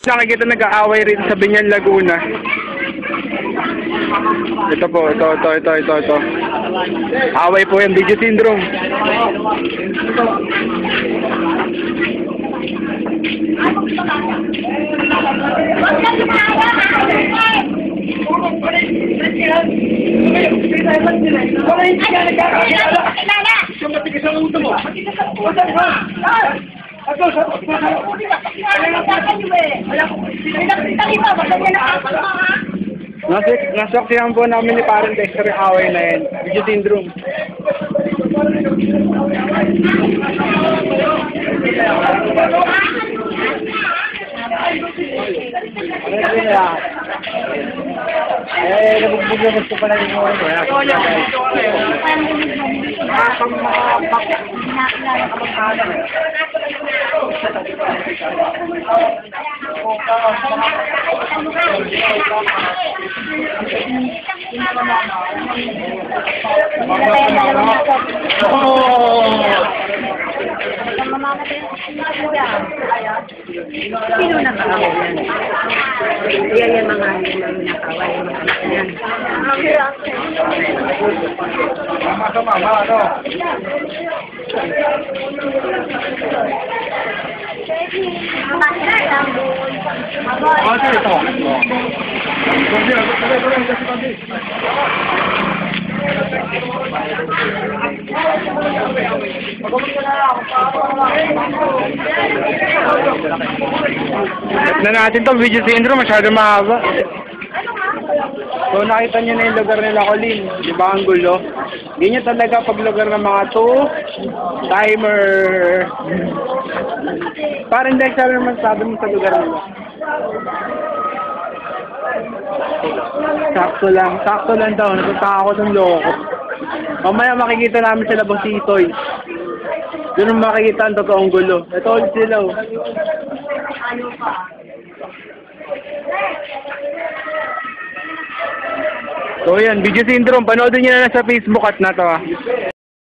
Nakikita nag-aaway rin sa Binyan, Laguna. Ito po, ito. Away po yan, video syndrome. Nasaksihan po namin ni Parang Dexter yung away na yan. Video syndrome. Nabugbog na gusto pa na yung mga Sino nakakaway yan? Yan yung mga nakakaway yan. Mama, ano? Ito. Na natin to video syndrome, masyado mahaba. So nakita niyo na yung lugar nila, Colin. Di ba ang gulo? Ganyan talaga pag lugar ng mga two-timer. Parang hindi ka naman sabi mo sa lugar nila. Sakto lang daw. Natatakot ng loko. Mamaya makikita namin sila Bositoy. Doon makikita ang totoong gulo. Ito ulit sila. So yan, video syndrome. Panoodin nyo na sa Facebook at na to.